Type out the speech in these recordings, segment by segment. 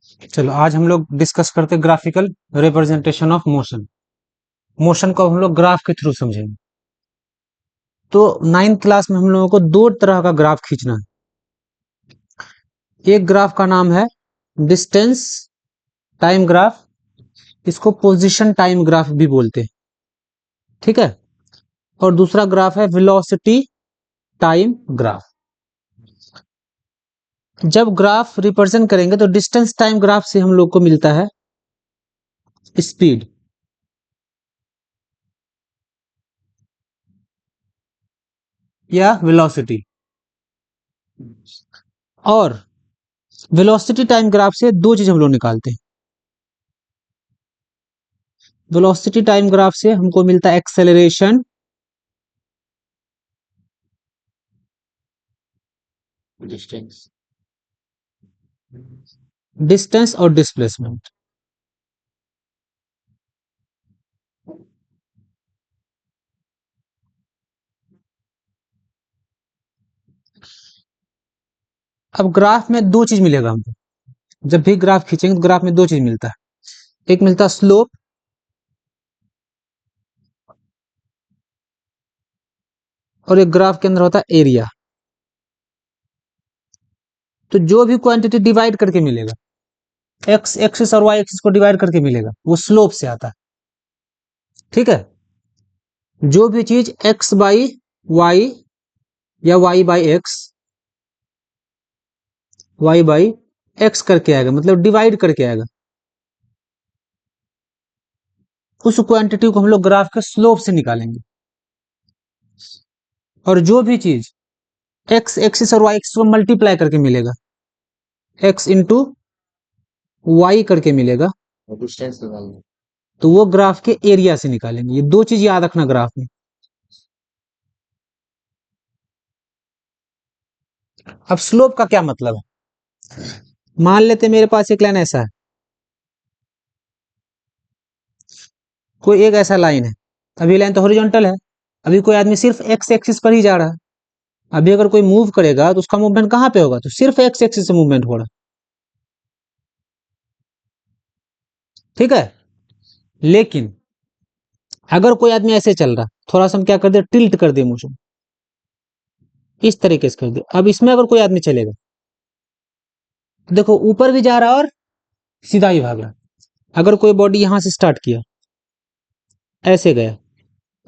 चलो आज हम लोग डिस्कस करते हैं graphical representation of motion. Motion को हम लोग ग्राफ के थ्रू समझेंगे। तो नाइन्थ क्लास में हम लोगों को दो तरह का ग्राफ खींचना है। एक ग्राफ का नाम है डिस्टेंस टाइम ग्राफ, इसको पोजीशन टाइम ग्राफ भी बोलते हैं, ठीक है। और दूसरा ग्राफ है वेलोसिटी टाइम ग्राफ। जब ग्राफ रिप्रेजेंट करेंगे तो डिस्टेंस टाइम ग्राफ से हम लोग को मिलता है स्पीड, या वेलोसिटी। और वेलोसिटी टाइम ग्राफ से दो चीज हम लोग निकालते हैं। वेलोसिटी टाइम ग्राफ से हमको मिलता है एक्सेलरेशन, डिस्टेंस और डिस्प्लेसमेंट। अब ग्राफ में दो चीज मिलेगा हमको। जब भी ग्राफ खींचेंगे तो ग्राफ में दो चीज मिलता है, एक मिलता है स्लोप और एक ग्राफ के अंदर होता है एरिया। तो जो भी क्वांटिटी डिवाइड करके मिलेगा, एक्स एक्सिस और वाई एक्सिस को डिवाइड करके मिलेगा, वो स्लोप से आता है, ठीक है। जो भी चीज एक्स बाई वाई या वाई बाई एक्स करके आएगा, मतलब डिवाइड करके आएगा, उस क्वांटिटी को हम लोग ग्राफ के स्लोप से निकालेंगे। और जो भी चीज एक्स एक्सिस और वाई एक्सिस को मल्टीप्लाई करके मिलेगा, एक्स इंटू वाई करके मिलेगा, डिस्टेंस निकालेंगे, तो वो ग्राफ के एरिया से निकालेंगे। ये दो चीज याद रखना ग्राफ में। अब स्लोप का क्या मतलब है? मान लेते मेरे पास एक लाइन ऐसा है, कोई एक ऐसा लाइन है, अभी लाइन तो हॉरिजॉन्टल है, अभी कोई आदमी सिर्फ एक्स एक्सिस पर ही जा रहा है। अभी अगर कोई मूव करेगा तो उसका मूवमेंट कहां पे होगा? तो सिर्फ एक्स एक्सिस से मूवमेंट हो रहा है, ठीक है। लेकिन अगर कोई आदमी ऐसे चल रहा, थोड़ा सा हम क्या कर दे, टिल्ट कर दे मोशन, इस तरीके से कर दे। अब इसमें अगर कोई आदमी चलेगा तो देखो ऊपर भी जा रहा है और सीधा ही भाग रहा है। अगर कोई बॉडी यहां से स्टार्ट किया, ऐसे गया,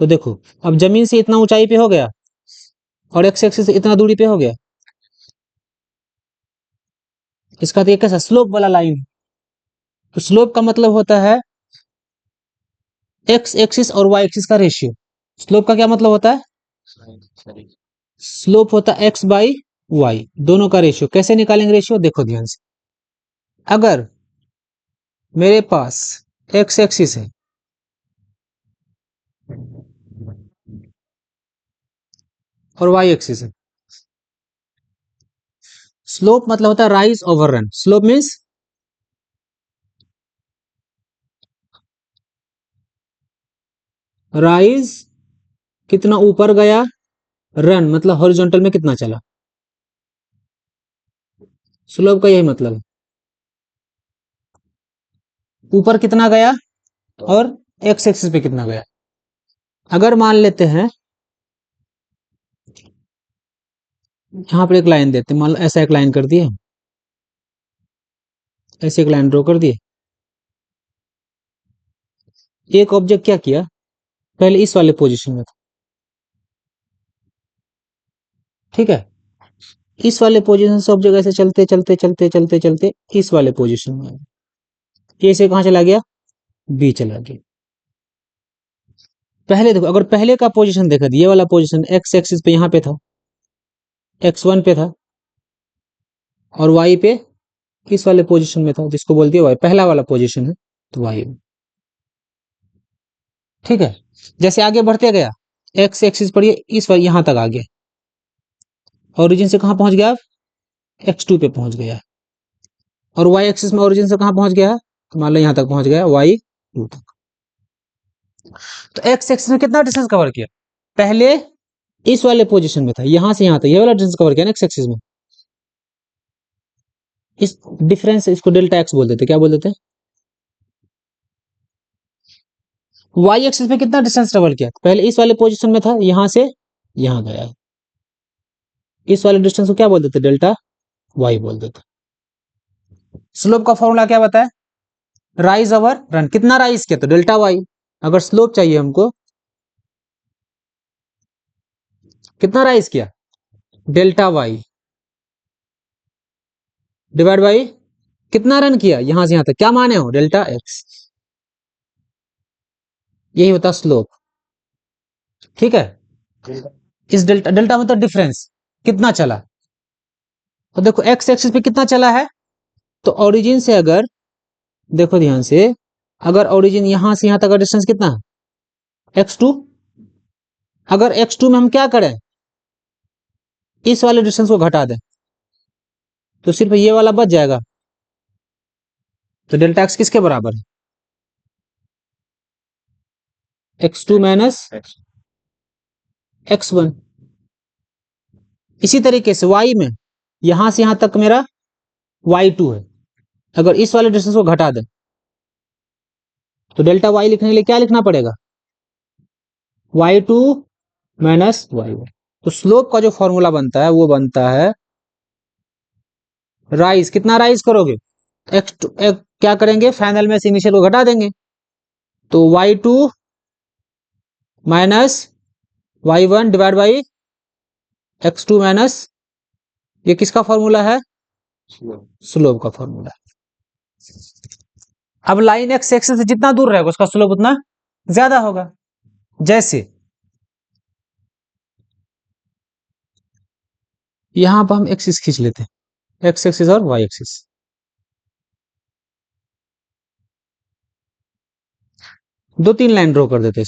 तो देखो अब जमीन से इतना ऊंचाई पे हो गया और एक्स एक्सिस से इतना दूरी पे हो गया। इसका तो एक कैसा स्लोप वाला लाइन। तो स्लोप का मतलब होता है एक्स एक्सिस और वाई एक्सिस का रेशियो। स्लोप का क्या मतलब होता है? स्लोप होता है एक्स बाई वाई, दोनों का रेशियो। कैसे निकालेंगे रेशियो? देखो ध्यान से। अगर मेरे पास एक्स एक्सिस है और वाई एक्सिस है, स्लोप मतलब होता है rise over run. Slope means rise कितना ऊपर गया, रन मतलब हॉरिजॉन्टल में कितना चला। स्लोप का यही मतलब है, ऊपर कितना गया और एक्स एक्सिस पे कितना गया। अगर मान लेते हैं यहां पर एक लाइन देते हैं, मान लो ऐसा एक लाइन कर दिए, ऐसे एक लाइन ड्रॉ कर दिए। एक ऑब्जेक्ट क्या किया, पहले इस वाले पोजीशन में था, ठीक है। इस वाले पोजीशन से ऑब्जेक्ट ऐसे चलते चलते चलते चलते चलते इस वाले पोजीशन में आया। ए से कहां चला गया? बी चला गया। पहले देखो, अगर पहले का पोजीशन देखा, ये वाला पोजीशन एक्स एक्सिस पे यहां पे था, x1 पे था, और y पे इस वाले पोजीशन में था, जिसको बोलती है y, पहला वाला पोजीशन है, तो y, ठीक है। जैसे आगे बढ़ते गया, एक्स एक्सिस पर ये इस वाले यहां तक आ गया, ओरिजिन से कहां पहुंच गया? x2 पे पहुंच गया। और y एक्सिस में ओरिजिन से कहां पहुंच गया है? तो मान लो यहां तक पहुंच गया, y2 तक। तो x एक्सिस में कितना डिस्टेंस कवर किया? पहले इस वाले पोजीशन में था, यहां से यहां तक ये वाला डिस्टेंस कवर किया ना एक्स एक्सिस में। इस डिफरेंस इसको डेल्टा एक्स बोल देते, क्या बोल देते? वाई एक्सिस पे कितना डिस्टेंस ट्रेवल किया? पहले इस वाले पोजीशन में था, यहां से यहां गया, इस वाले डिस्टेंस को क्या बोल देते? डेल्टा वाई बोल देते। स्लोप का फॉर्मूला क्या बताया? Rise over run. कितना राइज किया? तो डेल्टा वाई। अगर स्लोप चाहिए हमको, कितना राइज किया? डेल्टा वाई डिवाइड बाई कितना रन किया यहां से यहां तक, क्या माने हो? Delta x. यही होता स्लोप। ठीक है, इस डेल्टा डेल्टा मतलब डिफरेंस, कितना चला। तो देखो एक्स एक्सिस पे कितना चला है, तो ओरिजिन से अगर देखो ध्यान से, अगर ओरिजिन यहां से यहां तक का डिस्टेंस कितना है? x2। अगर x2 में हम क्या करें, इस वाले डिस्टेंस को घटा दें, तो सिर्फ ये वाला बच जाएगा। तो डेल्टा एक्स किसके बराबर है? x2 minus x1। इसी तरीके से y में यहां से यहां तक मेरा y2 है, अगर इस वाले डिस्टेंस को घटा दें, तो डेल्टा y लिखने के लिए क्या लिखना पड़ेगा? y2 minus y1। तो स्लोप का जो फॉर्मूला बनता है वो बनता है राइज। कितना राइज करोगे? x2 क्या करेंगे, फाइनल में से इनिशियल को घटा देंगे, तो y2 minus y1 divide by x2 minus, ये किसका फॉर्मूला है? स्लोप का फॉर्मूला। अब लाइन एक्स एक्सिस से जितना दूर रहेगा उसका स्लोप उतना ज्यादा होगा। जैसे यहां पर हम एक्सिस खींच लेते हैं, एक्स एक्सिस और वाई एक्सिस। दो तीन लाइन ड्रॉ कर देते हैं।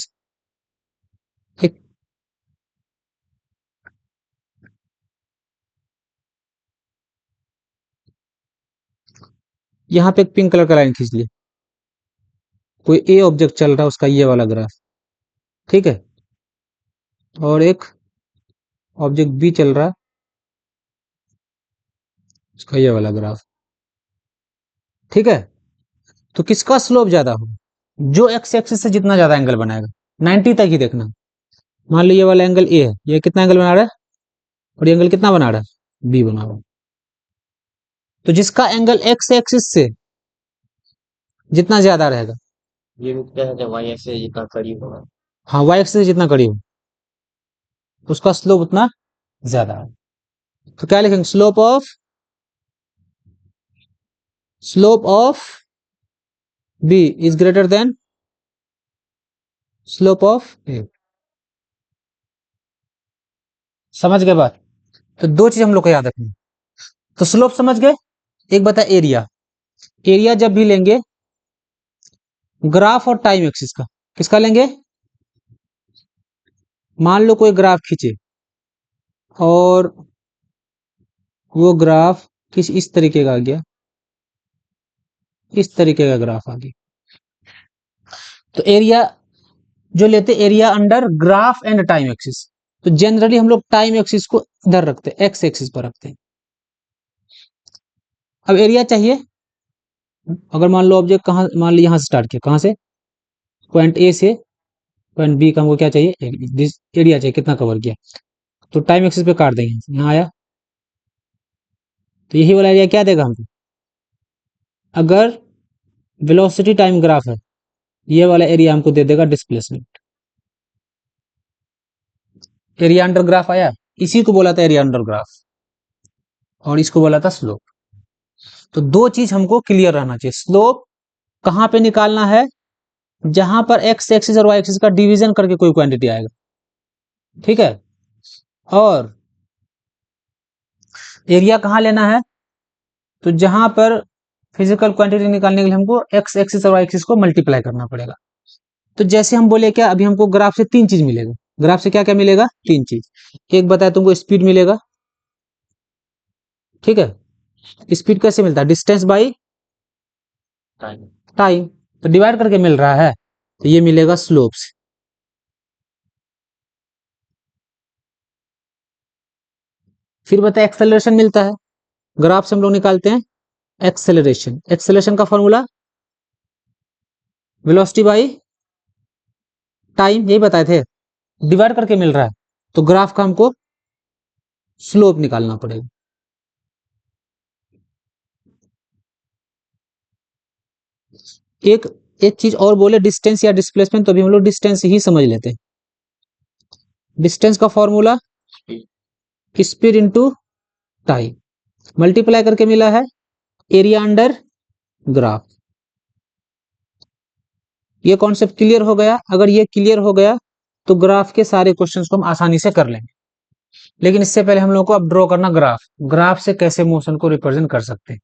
एक यहां पे एक पिंक कलर का लाइन खींच लिया, कोई ए ऑब्जेक्ट चल रहा है उसका ये वाला ग्राफ, ठीक है, और एक ऑब्जेक्ट बी चल रहा है उसका ये वाला ग्राफ, ठीक है। तो किसका स्लोप ज्यादा होगा? जो एक्स एक्सिस से जितना ज्यादा एंगल बनाएगा, 90 तक ही देखना। मान लो ये वाला एंगल ए है, ये कितना एंगल बना रहा है, और ये एंगल कितना बना रहा है? बी बना रहा है। तो जिसका एंगल एक्स एक्सिस से जितना ज्यादा रहेगा, ये रुकता है जब वाई एक्सिस जितना करीब होगा। हाँ वाई एक्सिस से जितना करीब, उसका स्लोप उतना ज्यादा है। तो क्या लिखेंगे? Slope of B is greater than slope of A. समझ गए बात? तो दो चीज हम लोग को याद रखनी। तो स्लोप समझ गए, एक बता एरिया। एरिया जब भी लेंगे ग्राफ और टाइम एक्सिस का, किसका लेंगे? मान लो कोई ग्राफ खींचे और वो ग्राफ किस इस तरीके का आ गया, इस तरीके का ग्राफ आ गया, तो एरिया जो लेते area under graph and time axis. तो जनरली हम लोग टाइम एक्सिस को इधर रखते हैं, एक्स एक्सिस पर रखते हैं। अब एरिया चाहिए, अगर मान लो ऑब्जेक्ट कहाँ, मान लो यहां से स्टार्ट किया, कहां से? पॉइंट ए से पॉइंट बी का हमको क्या चाहिए? एरिया चाहिए, कितना कवर किया। तो टाइम एक्सिस पे काट देंगे, यहाँ आया, तो यही वाला एरिया क्या देगा हमको? अगर वेलोसिटी टाइम ग्राफ है, ये वाला एरिया हमको दे देगा डिस्प्लेसमेंट। एरिया अंडर ग्राफ आया, इसी को बोला था एरिया अंडर ग्राफ, और इसको बोला था स्लोप। तो दो चीज हमको क्लियर रहना चाहिए, स्लोप कहां पे निकालना है? जहां पर एक्स एक्सिस और वाई एक्सिस का डिवीजन करके कोई क्वांटिटी आएगा, ठीक है। और एरिया कहां लेना है? तो जहां पर फिजिकल क्वांटिटी निकालने के लिए हमको एक्स एक्सिस और वाई एक्सिस को मल्टीप्लाई करना पड़ेगा। तो जैसे हम बोले क्या, अभी हमको ग्राफ से तीन चीज मिलेगा। ग्राफ से क्या क्या मिलेगा? तीन चीज। एक बताया तुमको स्पीड मिलेगा, ठीक है। स्पीड कैसे मिलता है? Distance by time. तो डिवाइड करके मिल रहा है, तो ये मिलेगा स्लोप से। फिर बताया एक्सेलरेशन मिलता है, ग्राफ से हम लोग निकालते हैं एक्सेलरेशन, एक्सेलरेशन का फॉर्मूला वेलोसिटी बाई टाइम, यही बताए थे, डिवाइड करके मिल रहा है, तो ग्राफ का हमको स्लोप निकालना पड़ेगा। एक एक चीज और बोले, डिस्टेंस या डिस्प्लेसमेंट, तो अभी हम लोग डिस्टेंस ही समझ लेते हैं। डिस्टेंस का formula speed into time, multiply करके मिला है एरिया अंडर ग्राफ। ये कॉन्सेप्ट क्लियर हो गया? अगर ये क्लियर हो गया तो ग्राफ के सारे क्वेश्चंस को हम आसानी से कर लेंगे। लेकिन इससे पहले हम लोग को अब ड्रॉ करना ग्राफ, ग्राफ से कैसे मोशन को रिप्रेजेंट कर सकते हैं।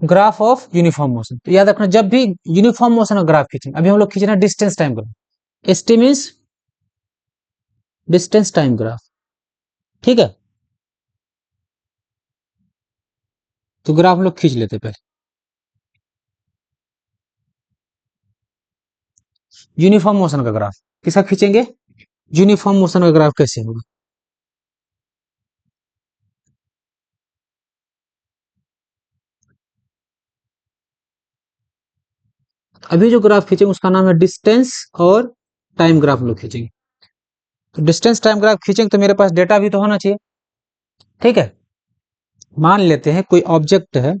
ग्राफ ऑफ यूनिफॉर्म मोशन, तो याद रखना जब भी यूनिफॉर्म मोशन का ग्राफ खींचेंगे, अभी हम लोग खींच रहे हैं distance time graph, ST means distance time graph, ठीक है। तो ग्राफ हम लोग खींच लेते पहले। यूनिफॉर्म मोशन का ग्राफ किसका खींचेंगे? यूनिफॉर्म मोशन का ग्राफ कैसे होगा? अभी जो ग्राफ खींचेंगे उसका नाम है डिस्टेंस और टाइम ग्राफ हम लोग खींचेंगे। तो डिस्टेंस टाइम ग्राफ खींचेंगे तो मेरे पास डेटा भी तो होना चाहिए, ठीक है। मान लेते हैं कोई ऑब्जेक्ट है,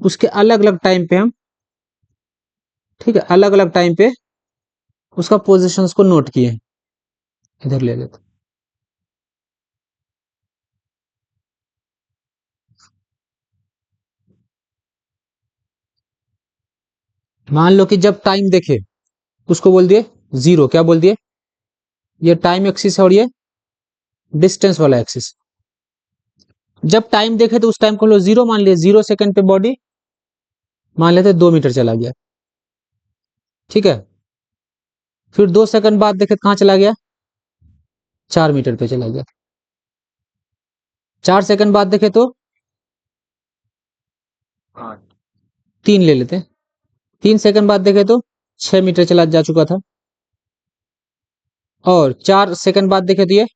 उसके अलग अलग टाइम पे हम, ठीक है, अलग अलग टाइम पे उसका पोजीशंस को नोट किए हैं। इधर ले लेते, मान लो कि जब टाइम देखे उसको बोल दिए जीरो, क्या बोल दिए? ये टाइम एक्सिस है और ये डिस्टेंस वाला एक्सिस। जब टाइम देखे तो उस टाइम को हम लोग जीरो मान लिए, 0 सेकंड पे बॉडी मान लेते 2 मीटर चला गया, ठीक है। फिर 2 सेकंड बाद देखे कहाँ चला गया? 4 मीटर पे चला गया। 4 सेकंड बाद देखे तो 8 3 ले लेते हैं। 3 सेकंड बाद देखे तो 6 मीटर चला जा चुका था। और 4 सेकंड बाद देखे तो ये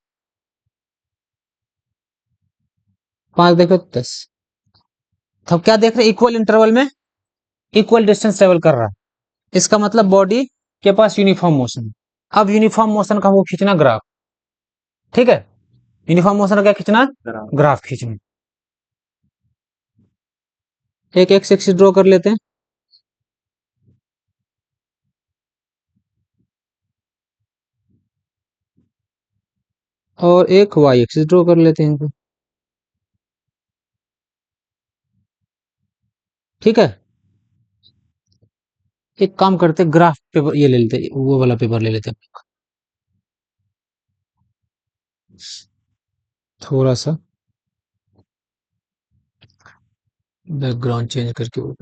5 देखे तो 10। तब क्या देख रहे हैं? इक्वल इंटरवल में इक्वल डिस्टेंस ट्रेवल कर रहा है, इसका मतलब बॉडी के पास यूनिफॉर्म मोशन है। अब यूनिफॉर्म मोशन का वो खींचना ग्राफ, ठीक है। यूनिफॉर्म मोशन का क्या खींचना? ग्राफ। ग्राफ खींचना। एक एक्स एक्सिस ड्रॉ कर लेते हैं और एक वाई एक्सिस ड्रॉ कर लेते हैं, ठीक है। एक काम करते, ग्राफ पेपर ये ले लेते, वो वाला पेपर ले लेते हैं, थोड़ा सा बैकग्राउंड चेंज करके वो।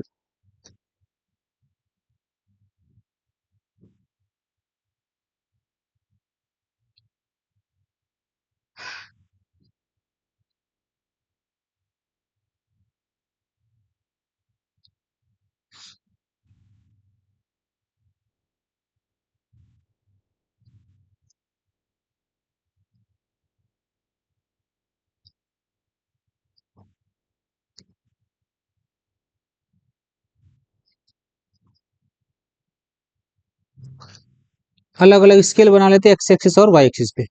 अलग अलग स्केल बना लेते एक्स एक्सिस और वाई एक्सिस पे।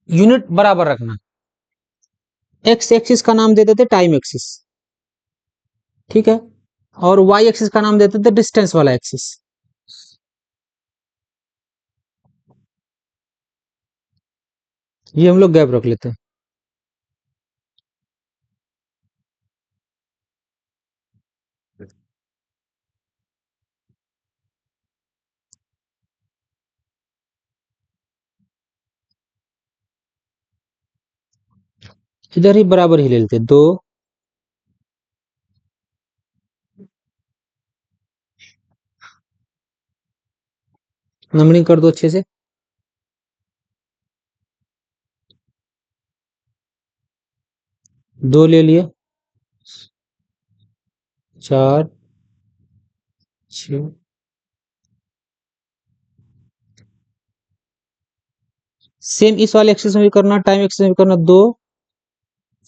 यूनिट बराबर रखना, एक्स एक्सिस का नाम दे देते टाइम एक्सिस, ठीक है। और वाई एक्सिस का नाम देते थे डिस्टेंस वाला एक्सिस। ये हम लोग गैप रख लेते हैं। इधर ही बराबर ही ले लेते, दो नंबरिंग कर दो अच्छे से। दो ले लिए, 4, 6, सेम इस वाले एक्सिस में भी करना, टाइम एक्सिस में भी करना। 2,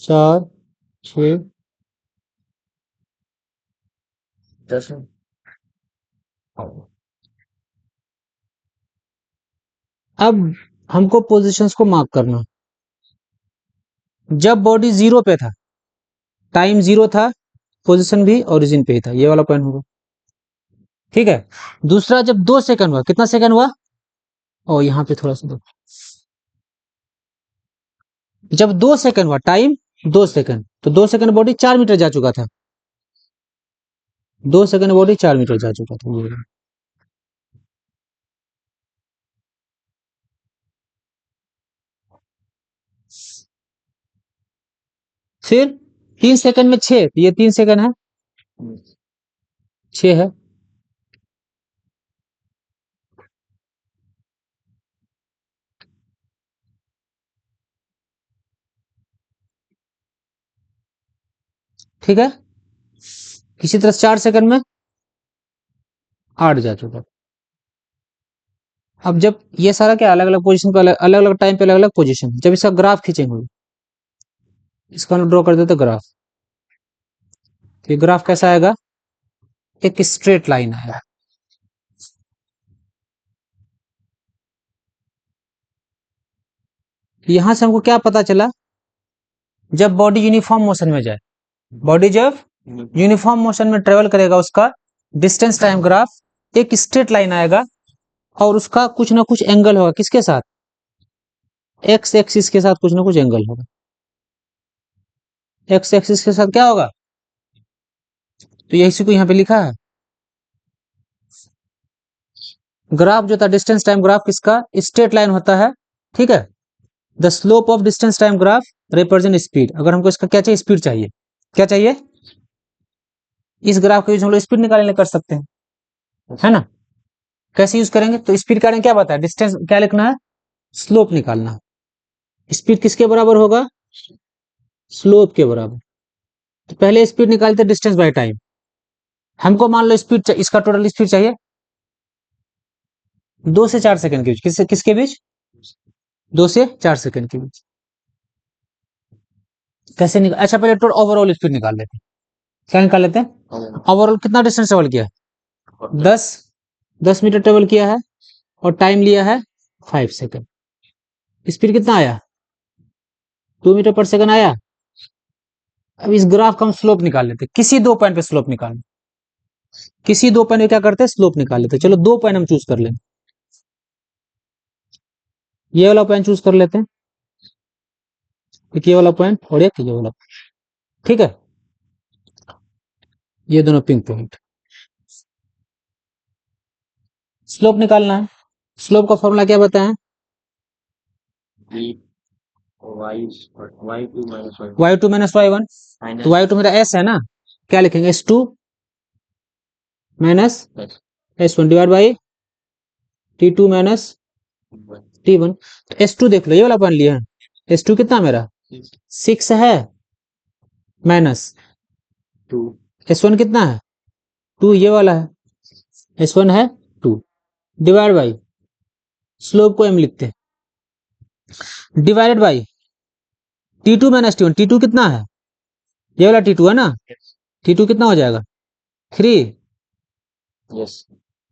4, 6, 10 अब हमको पोजीशंस को मार्क करना। जब बॉडी 0 पे था, टाइम 0 था, पोजीशन भी ओरिजिन पे ही था, ये वाला पॉइंट होगा। ठीक है। दूसरा, जब 2 सेकंड हुआ, कितना सेकंड हुआ, और यहाँ पे थोड़ा सा दो, जब 2 सेकंड हुआ, टाइम 2 सेकंड, तो 2 सेकंड बॉडी 4 मीटर जा चुका था। 2 सेकंड बॉडी 4 मीटर जा चुका था, ये रहा। फिर 3 सेकंड में 6, तो ये 3 सेकंड है, 6 है। ठीक है। किसी तरह 4 सेकंड में 8 जा चुका। अब जब ये सारा क्या, अलग अलग पोजीशन पे, अलग अलग टाइम पे अलग अलग पोजीशन, जब इसका ग्राफ खींचेंगे, इसका हम ड्रॉ कर देते ग्राफ। ये ग्राफ कैसा आएगा, एक स्ट्रेट लाइन आएगा। यहां से हमको क्या पता चला, जब बॉडी यूनिफॉर्म मोशन में जाए, बॉडी जब यूनिफॉर्म मोशन में ट्रेवल करेगा, उसका डिस्टेंस टाइम ग्राफ एक स्ट्रेट लाइन आएगा, और उसका कुछ ना कुछ एंगल होगा, किसके साथ, एक्स एक्सिस के साथ कुछ ना कुछ एंगल होगा। एक्स एक्सिस के साथ क्या होगा, तो यही को यहां पे लिखा है। ग्राफ जो था, डिस्टेंस टाइम ग्राफ किसका, स्ट्रेट लाइन होता है। ठीक है। The slope of distance time graph represent speed. अगर हमको इसका क्या चाहिए, स्पीड चाहिए, क्या चाहिए, इस ग्राफ का यूज हम लोग स्पीड निकालने कर सकते हैं, है ना। कैसे यूज करेंगे, तो स्पीड का क्या बताया, डिस्टेंस क्या लिखना है, स्लोप निकालना है। स्पीड किसके बराबर होगा, स्लोप के बराबर। तो पहले स्पीड निकालते डिस्टेंस बाय टाइम। हमको मान लो स्पीड, इसका टोटल स्पीड चाहिए 2 से 4 सेकंड के बीच, किससे किसके बीच, 2 से 4 सेकंड के बीच। कैसे निकाल, अच्छा पहले टोटल ओवरऑल स्पीड निकाल लेते हैं। क्या निकाल लेते हैं, ओवरऑल कितना डिस्टेंस ट्रेवल किया, 10 10 मीटर ट्रेवल किया है, और टाइम लिया है 5 सेकंड। स्पीड कितना आया, 2 मीटर पर सेकंड आया। अब इस ग्राफ का हम स्लोप निकाल लेते हैं, किसी 2 पॉइंट पे स्लोप निकाल, किसी 2 पॉइंट पे क्या करते हैं, स्लोप निकाल लेते हैं। चलो 2 पॉइंट हम चूज कर लें, ये वाला पॉइंट चूज कर लेते हैं, एक ये वाला पॉइंट और एक ये वाला। ठीक है, ये दोनों पिंक पॉइंट। स्लोप निकालना है, स्लोप का फॉर्मूला क्या बताएं, y2 माइनस y1। तो y2 मेरा s है ना, क्या लिखेंगे, s2 minus s1 divide by t2 minus t1। तो s2 देख लो, ये वाला पॉइंट लिया है, s2 कितना मेरा 6 है, माइनस s1 कितना है 2, ये वाला है, s1 है 2, डिवाइड बाई, स्लोप को m लिखते हैं, divided by t2 minus t1। t2 कितना है, ये वाला t2 है ना, t2 कितना हो जाएगा 3,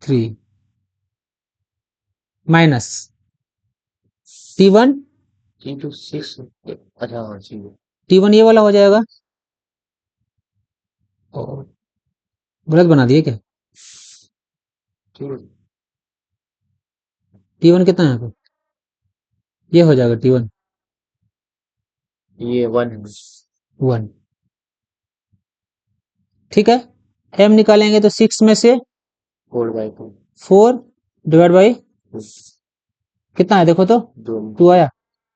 3 माइनस t1, t1 ये वाला हो जाएगा, और गलत बना दिए क्या, t1 कितना है, ये हो जाएगा t1, ये 1। ठीक है, m निकालेंगे तो 6 में से 4 डिवाइड बाई कितना है, देखो तो 2 आया।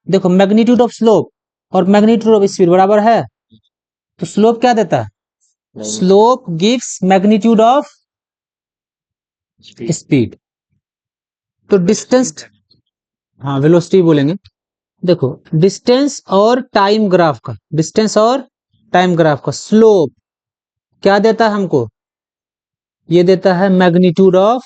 देखो मैग्नीट्यूड ऑफ स्लोप और मैग्नीट्यूड ऑफ स्पीड बराबर है, तो स्लोप क्या देता है, slope gives magnitude of speed. तो डिस्टेंस, हाँ वेलोसिटी बोलेंगे। देखो डिस्टेंस और टाइम ग्राफ का, डिस्टेंस और टाइम ग्राफ का स्लोप क्या देता है हमको, ये देता है मैग्नीट्यूड ऑफ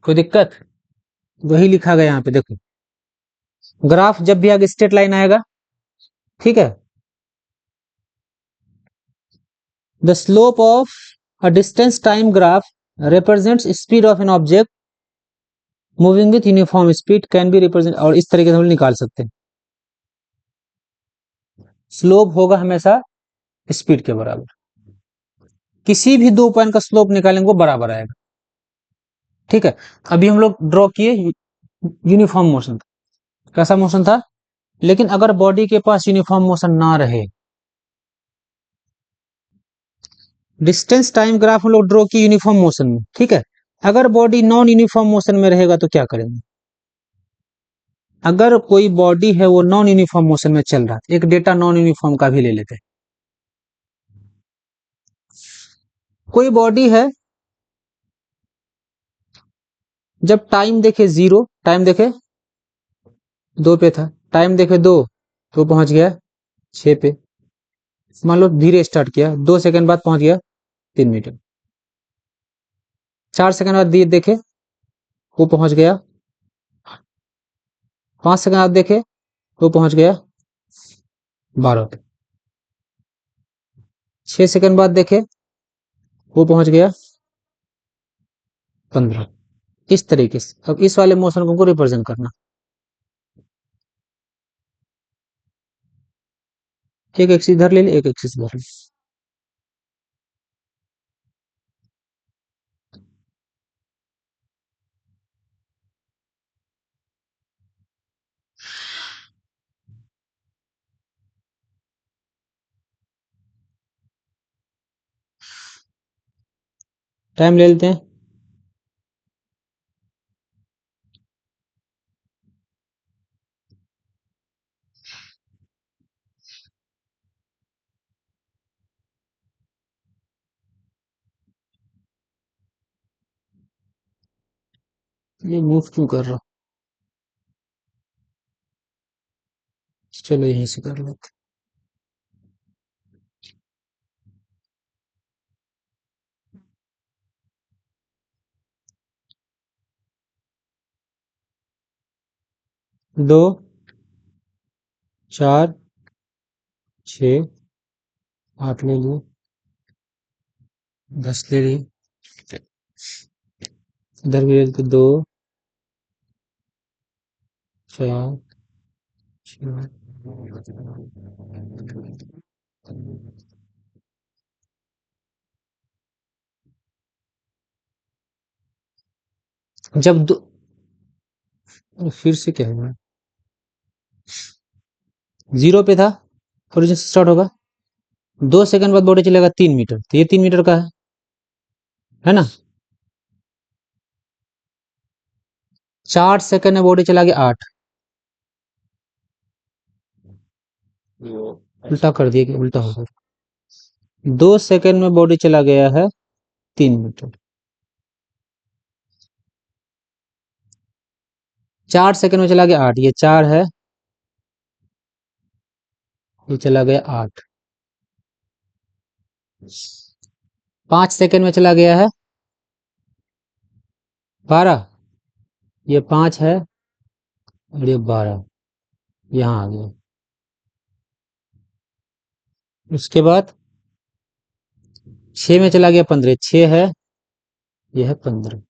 कोई दिक्कत, वही लिखा गया यहाँ पे देखो। ग्राफ जब भी आगे स्ट्रेट लाइन आएगा, ठीक है, the slope of a distance time graph represents speed of an object moving with uniform speed can be represent, और इस तरीके से हम निकाल सकते हैं। स्लोप होगा हमेशा स्पीड के बराबर, किसी भी दो पॉइंट का स्लोप निकालेंगे वो बराबर आएगा, ठीक है। अभी हम लोग ड्रॉ किए यूनिफॉर्म मोशन, कैसा मोशन था, लेकिन अगर बॉडी के पास यूनिफॉर्म मोशन ना रहे, डिस्टेंस टाइम ग्राफ हम लोग ड्रॉ किए यूनिफॉर्म मोशन में, ठीक है। अगर बॉडी नॉन यूनिफॉर्म मोशन में रहेगा तो क्या करेंगे, अगर कोई बॉडी है वो नॉन यूनिफॉर्म मोशन में चल रहा है, एक डेटा नॉन यूनिफॉर्म का भी ले लेते हैं। कोई बॉडी है, जब टाइम देखे 0, टाइम देखे 2 पे था, टाइम देखे 2 तो पहुंच गया 6 पे, मान लो धीरे स्टार्ट किया, 2 सेकंड बाद पहुंच गया 3 मीटर, 4 सेकंड बाद धीरे देखे वो पहुंच गया 5 सेकंड बाद देखे वो पहुंच गया 12 पे, 6 सेकंड बाद देखे वो पहुंच गया 15। इस तरीके से अब इस वाले मोशन को रिप्रेजेंट करना, एक एक्सिस इधर ले ले, एक एक्सिस इधर ले, टाइम ले लेते हैं। ये मूव क्यों कर रहा, चलो यहीं से कर लेते। 2 4 6 8 ले लिए, 10 ले लिए, इधर भी ले लेते 2 4 6। जब दो, फिर से क्या हुआ, 0 पे था, ओरिजिन से स्टार्ट होगा, 2 सेकंड बाद बॉडी चलेगा 3 मीटर, तो ये 3 मीटर का है ना। 4 सेकंड में बॉडी चला गया 8, उल्टा कर दिया कि उल्टा होगा, 2 सेकंड में बॉडी चला गया है 3 मीटर, 4 सेकंड में चला गया 8, ये 4 है, ये चला गया 8, 5 सेकंड में चला गया है 12, ये 5 है और ये 12, यहाँ आ गया। उसके बाद 6 में चला गया 15, 6 है, ये है 15,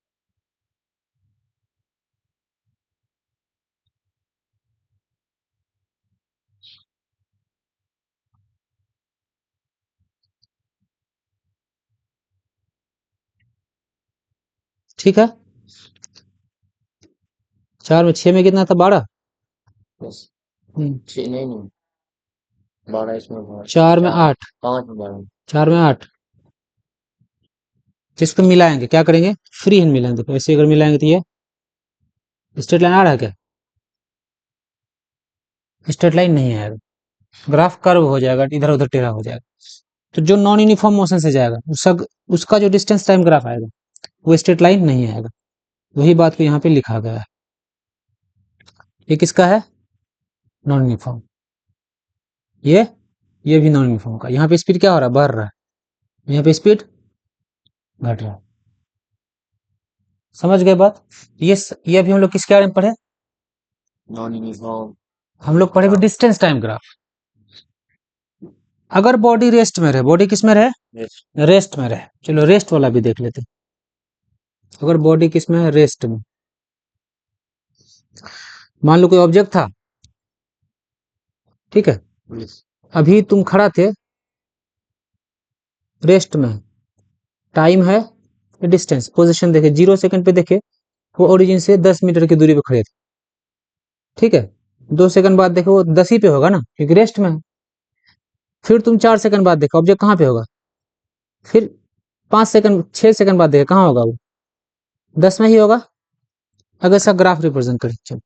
ठीक है। 4 में 6 में कितना था 12, छः नहीं 12 इसमें 4 में 8, 5 में 12 4 में 8, जिसको मिलाएंगे क्या करेंगे, फ्री हैंड मिलाएंगे, तो ऐसे अगर मिलाएंगे तो ये स्ट्रेट लाइन आ रहा है क्या, स्ट्रेट लाइन नहीं आएगा, ग्राफ कर्व हो जाएगा, इधर उधर टेढ़ा हो जाएगा। तो जो नॉन यूनिफॉर्म मोशन से जाएगा उसका जो डिस्टेंस टाइम ग्राफ आएगा वो स्ट्रेट लाइन नहीं आएगा। वही बात को यहाँ पे लिखा गया है। ये किसका है? Non uniform. ये भी नॉन यूनिफॉर्म का। यहाँ पे स्पीड क्या हो रहा है? बढ़ रहा है। यहाँ पे स्पीड घट रहा है। समझ गए बात? ये अभी हम लोग किसके बारे में पढ़े? Non uniform. हम लोग पढ़े डिस्टेंस टाइम ग्राफ। अगर बॉडी रेस्ट में रहे, बॉडी किस में रहे? रेस्ट में रहे। चलो रेस्ट वाला भी देख लेते। अगर बॉडी किस में है? रेस्ट में। मान लो कोई ऑब्जेक्ट था, ठीक है, अभी तुम खड़ा थे, रेस्ट में, टाइम है, डिस्टेंस, पोजीशन देखे 0 सेकंड पे, देखे वो ओरिजिन से 10 मीटर की दूरी पे खड़े थे, ठीक है। 2 सेकंड बाद देखो वो 10 ही पे होगा ना, क्योंकि रेस्ट में है। फिर तुम 4 सेकंड बाद देखो ऑब्जेक्ट कहाँ पे होगा। फिर 5 सेकंड 6 सेकंड बाद देखे कहाँ होगा वो, 10 में ही होगा। अगर इसका ग्राफ रिप्रेजेंट करें, चलो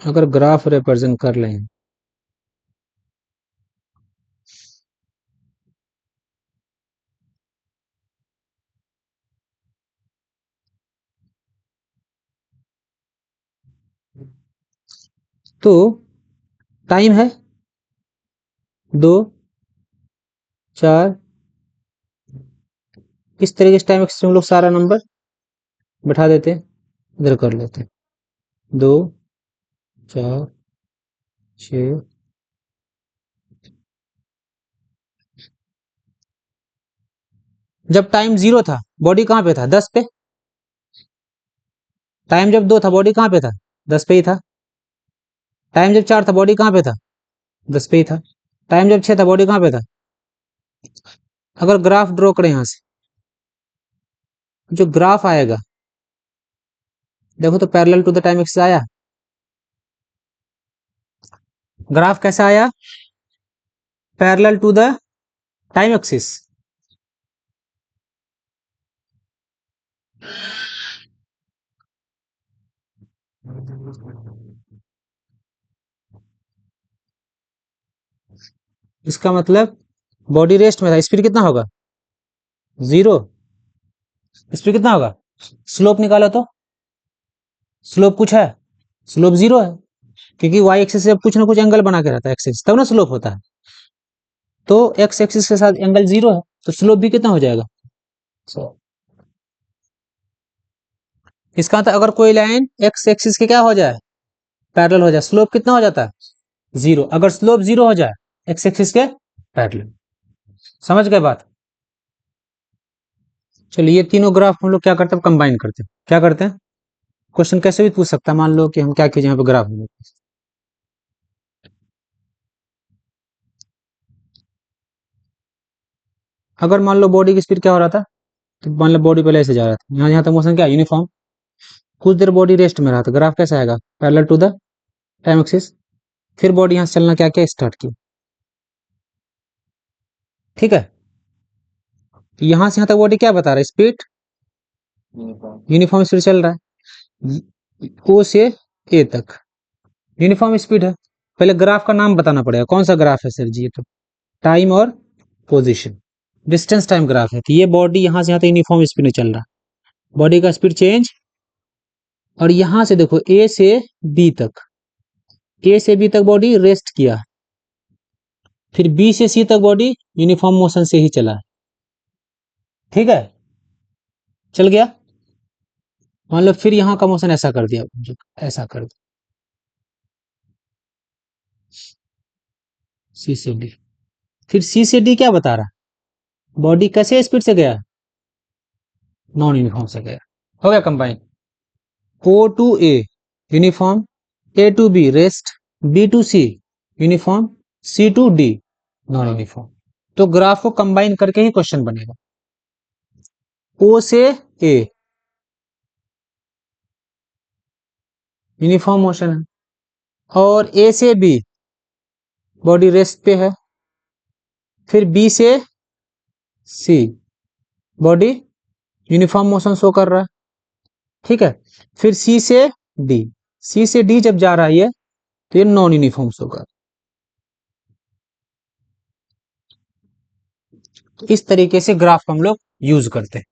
अगर ग्राफ रिप्रेजेंट कर लें, तो टाइम है 2 4, इस तरीके से टाइम एक्सिस में हम लोग सारा नंबर बैठा देते हैं, इधर कर लेते हैं 2 4 6। जब टाइम 0 था बॉडी कहाँ पे था? 10 पे। टाइम जब 2 था बॉडी कहाँ पे था? 10 पे ही था। टाइम जब 4 था बॉडी कहाँ पे था? 10 पे ही था। टाइम जब 6 था बॉडी कहाँ पे था? अगर ग्राफ ड्रॉ करें यहां से, जो ग्राफ आएगा देखो तो parallel to the time axis आया। ग्राफ कैसा आया? Parallel to the time axis. इसका मतलब बॉडी रेस्ट में था, स्पीड कितना होगा? 0। स्पीड कितना होगा? स्लोप निकालो तो, स्लोप कुछ है? स्लोप 0 है, क्योंकि वाई एक्सिस से कुछ ना कुछ एंगल बना के रहता है एक्सिस, तब ना स्लोप होता है। तो एक्स एक्सिस के साथ एंगल 0 है, तो स्लोप भी कितना हो जाएगा? इसका मतलब अगर कोई लाइन एक्स एक्सिस के क्या हो जाए? पैरेलल हो जाए, स्लोप कितना हो जाता है? 0। अगर स्लोप 0 हो जाए एक्स एक्सिस के पैरेलल। समझ गए बात? चलिए ये तीनों ग्राफ हम लोग क्या करते हैं? कंबाइन करते हैं। क्या करते हैं? क्वेश्चन कैसे भी पूछ सकता है। मान लो कि हम क्या कीजिए, यहाँ पे ग्राफ, अगर मान लो बॉडी की स्पीड क्या हो रहा था, तो मान लो बॉडी पहले ऐसे जा रहा था, यहाँ तक मोशन क्या यूनिफॉर्म। कुछ देर बॉडी रेस्ट में रहा था, ग्राफ कैसा आएगा? Parallel to the time axis. फिर बॉडी यहाँ से चलना क्या क्या स्टार्ट की, ठीक है। यहाँ से यहाँ तक बॉडी क्या बता रहा है? स्पीड यूनिफॉर्म स्पीड चल रहा है, ओ से ए तक यूनिफॉर्म स्पीड है। पहले ग्राफ का नाम बताना पड़ेगा, कौन सा ग्राफ है सर जी? ये तो टाइम और पोजीशन, डिस्टेंस टाइम ग्राफ है। तो ये बॉडी यहाँ से यहाँ तक यूनिफॉर्म स्पीड में चल रहा है, बॉडी का स्पीड चेंज। और यहां से देखो ए से बी तक, ए से बी तक बॉडी रेस्ट किया, फिर बी से सी तक बॉडी यूनिफॉर्म मोशन से ही चला, ठीक है, चल गया। मान लो फिर यहां का मोशन ऐसा कर दिया, ऐसा कर दिया सी से डी। फिर सी से डी क्या बता रहा? बॉडी कैसे स्पीड से गया? नॉन यूनिफॉर्म से गया। हो गया combine. O to A uniform, A to B rest, B to C uniform, C to D non uniform. तो ग्राफ को कंबाइन करके ही क्वेश्चन बनेगा। ओ से ए यूनिफॉर्म मोशन है, और ए से बी बॉडी रेस्ट पे है, फिर बी से सी बॉडी यूनिफॉर्म मोशन शो कर रहा है, ठीक है। फिर सी से डी। सी से डी जब जा रहा है तो ये नॉन यूनिफॉर्म्स होगा। तो इस तरीके से ग्राफ हम लोग यूज करते हैं।